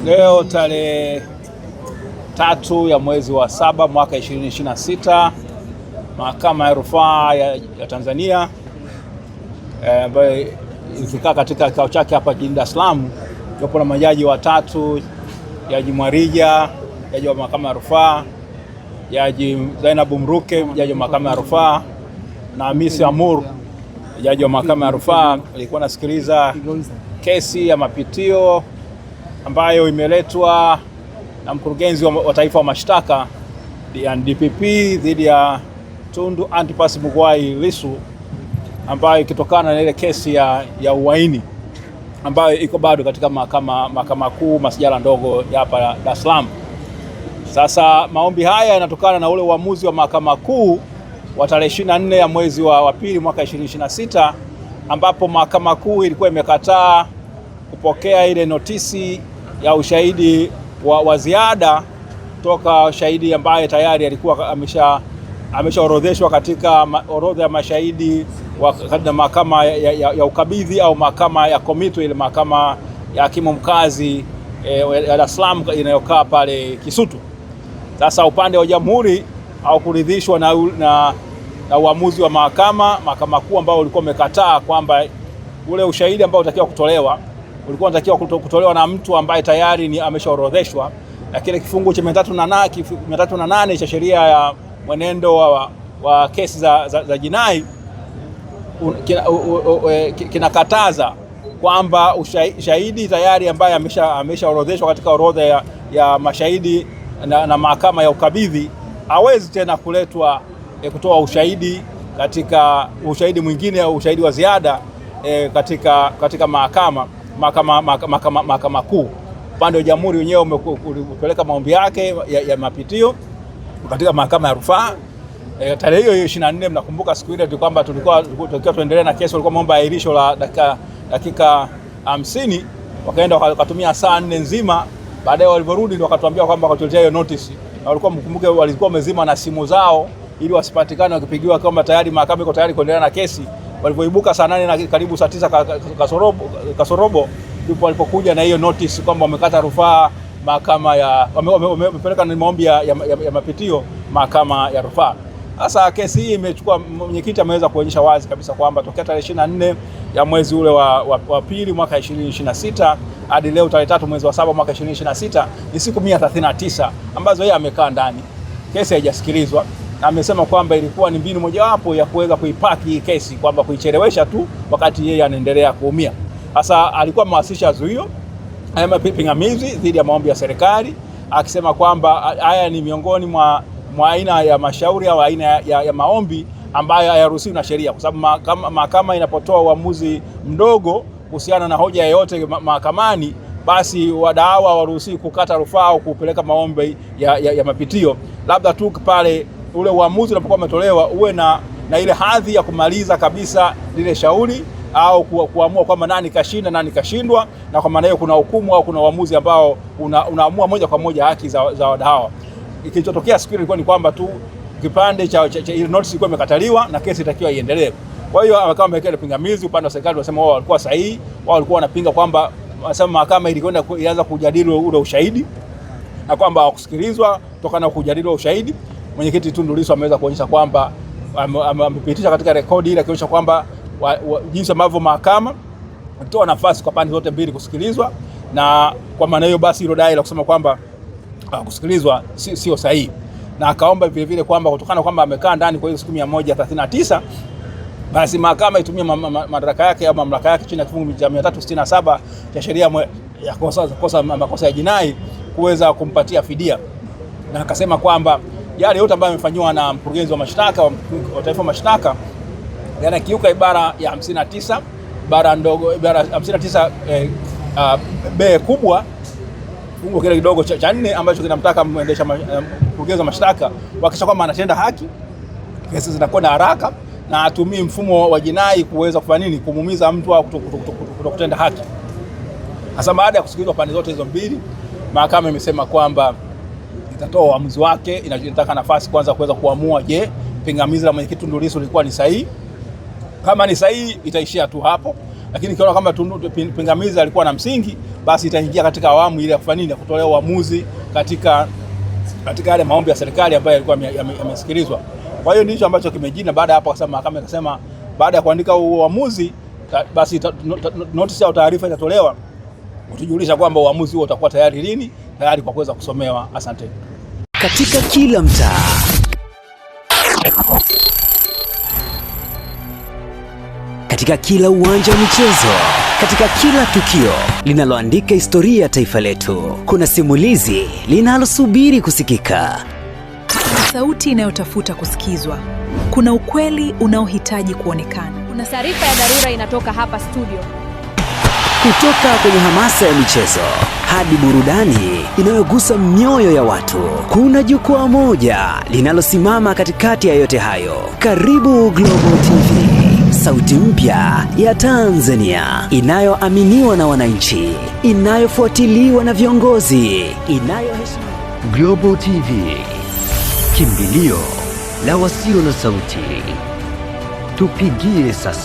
Leo tarehe 3 ya mwezi wa 7 mwaka 2026, Mahakama ya Rufaa ya Tanzania ambayo ilikaa katika kikao chake hapa jijini Dar es Salaam, yupo na majaji watatu: Jaji Mwarija, jaji wa Mahakama ya Rufaa, Jaji Zainabu Mruke, jaji wa Mahakama ya Rufaa, na Hamisi Amur, jaji wa Mahakama ya Rufaa. Alikuwa anasikiliza kesi ya mapitio ambayo imeletwa na mkurugenzi wa taifa wa mashtaka DPP dhidi ya Tundu Antipas Mughwai Lissu, ambayo ikitokana na ile kesi ya uhaini ambayo iko bado katika mahakama kuu masijala ndogo ya hapa Dar es Salaam. Sasa maombi haya yanatokana na ule uamuzi wa mahakama kuu wa tarehe 24 ya mwezi wa pili mwaka 2026, ambapo mahakama kuu ilikuwa imekataa kupokea ile notisi ya ushahidi wa ziada toka shahidi ambaye tayari alikuwa ameshaorodheshwa katika orodha ya mashahidi wa mahakama ya ukabidhi au mahakama ya komito, ile mahakama ya hakimu mkazi ya Dar es Salaam inayokaa pale Kisutu. Sasa upande wa jamhuri haukuridhishwa na uamuzi wa mahakama kuu ambao ulikuwa umekataa kwamba ule ushahidi ambao unatakiwa kutolewa ulikuwa unatakiwa kutolewa na mtu ambaye tayari ni ameshaorodheshwa, na kile kifungu cha 308 cha sheria ya mwenendo wa kesi za jinai kinakataza kwamba shahidi tayari ambaye ameshaorodheshwa katika orodha ya mashahidi na mahakama ya ukabidhi hawezi tena kuletwa kutoa ushahidi katika ushahidi mwingine au ushahidi wa ziada katika mahakama kuu. Upande wa jamhuri wenyewe umepeleka maombi yake ya mapitio katika mahakama ya rufaa. Tarehe hiyo 24, mnakumbuka siku ile kwamba tulikuwa tuendelee na kesi, walikuwa maomba ahirisho la dakika 50, wakaenda wakatumia saa 4 nzima. Baadaye waliporudi ndio wakatuambia kwamba wakatuletea hiyo notice, na walikuwa mkumbuke walikuwa wamezima na simu zao ili wasipatikane wakipigiwa kama tayari mahakama iko tayari kuendelea na kesi. Walipoibuka saa 8 na karibu saa 9 kasorobo ndipo walipokuja na hiyo notice kwamba wamekata rufaa mahakama wamepeleka na maombi ya mapitio mahakama ya rufaa. Sasa kesi hii imechukua, mwenyekiti ameweza kuonyesha wazi kabisa kwamba tokea tarehe 24 ya mwezi ule wa pili mwaka 2026 hadi leo tarehe 3 mwezi wa 7 mwaka 2026 ni siku 139 ambazo yeye amekaa ndani, kesi haijasikilizwa. Amesema kwamba ilikuwa ni mbinu mojawapo ya kuweza kuipaki hii kesi, kwamba kuichelewesha tu wakati yeye anaendelea kuumia. Sasa alikuwa amewasilisha zuio haya pingamizi dhidi ya maombi ya serikali, akisema kwamba haya ni miongoni mwa aina ya mashauri au aina ya maombi ambayo hayaruhusiwi na sheria, kwa sababu mahakama inapotoa uamuzi mdogo kuhusiana na hoja yoyote mahakamani, basi wadaiwa hawaruhusiwi kukata rufaa au kupeleka maombi ya mapitio, labda tu pale ule uamuzi unapokuwa umetolewa uwe na ile hadhi ya kumaliza kabisa lile shauri au kuamua kwamba nani kashinda nani kashindwa, na kwa maana hiyo kuna hukumu au kuna uamuzi ambao unaamua moja kwa moja haki za wadaiwa. Kilichotokea siku ile ilikuwa ni kwamba tu kipande cha ile notice ilikuwa imekataliwa na kesi itakiwa iendelee. Kwa hiyo akawa ameweka pingamizi, upande wa serikali wanasema wao walikuwa sahihi, wao walikuwa wanapinga kwamba wanasema mahakama ilianza kujadili ule ushahidi na kwamba hawakusikilizwa kutokana na kujadili ushahidi. Mwenyekiti Tundu Lissu ameweza kuonyesha kwamba amepitisha katika rekodi ile akionyesha kwamba jinsi ambavyo mahakama inatoa nafasi kwa pande zote mbili kusikilizwa, na kwa maana hiyo basi hilo dai la kusema kwamba kusikilizwa sio sahihi, na akaomba vile vile kwamba kutokana kwamba amekaa ndani kwa hiyo siku 139 basi mahakama itumie madaraka yake au mamlaka yake chini ya kifungu cha 367 cha sheria ya makosa ya jinai kuweza kumpatia fidia. Na akasema kwamba yale yote ambayo yamefanywa na mkurugenzi wa mashtaka wa taifa mashtaka yanakiuka ibara ya 59 ibara ndogo, ibara 59 b kubwa fungu kile kidogo cha 4 ambacho kinamtaka muendesha mkurugenzi wa mashtaka kuhakikisha kwamba anatenda haki, kesi zinakwenda haraka na atumii mfumo wa jinai kuweza kufanya nini, kumuumiza mtu au kutokutenda haki. Hasa baada ya kusikilizwa pande zote hizo mbili, mahakama imesema kwamba itatoa uamuzi wake. Inataka nafasi kwanza kuweza kuamua, je, pingamizi la mwenyekiti Tundu Lissu lilikuwa ni sahihi? Kama ni sahihi itaishia tu hapo, lakini ikiona kama pingamizi alikuwa na msingi, basi itaingia katika awamu ile ya kufanya nini, kutolea uamuzi katika yale maombi ya serikali ambayo yalikuwa yamesikilizwa. Kwa hiyo ndicho ambacho kimejina. Baada hapo akasema mahakama ikasema baada ya kuandika uamuzi basi notice au taarifa itatolewa kutujulisha kwamba uamuzi huo utakuwa tayari lini, tayari kwa kuweza kusomewa. Asante. Katika kila mtaa, katika kila uwanja wa michezo, katika kila tukio linaloandika historia ya taifa letu, kuna simulizi linalosubiri kusikika. Kuna sauti inayotafuta kusikizwa. Kuna ukweli unaohitaji kuonekana. Kuna taarifa ya dharura inatoka hapa studio. Kutoka kwenye hamasa ya michezo hadi burudani inayogusa mioyo ya watu, kuna jukwaa moja linalosimama katikati ya yote hayo. Karibu Global TV, sauti mpya ya Tanzania, inayoaminiwa na wananchi, inayofuatiliwa na viongozi, inayoheshimiwa. Global TV, kimbilio la wasio na sauti. Tupigie sasa.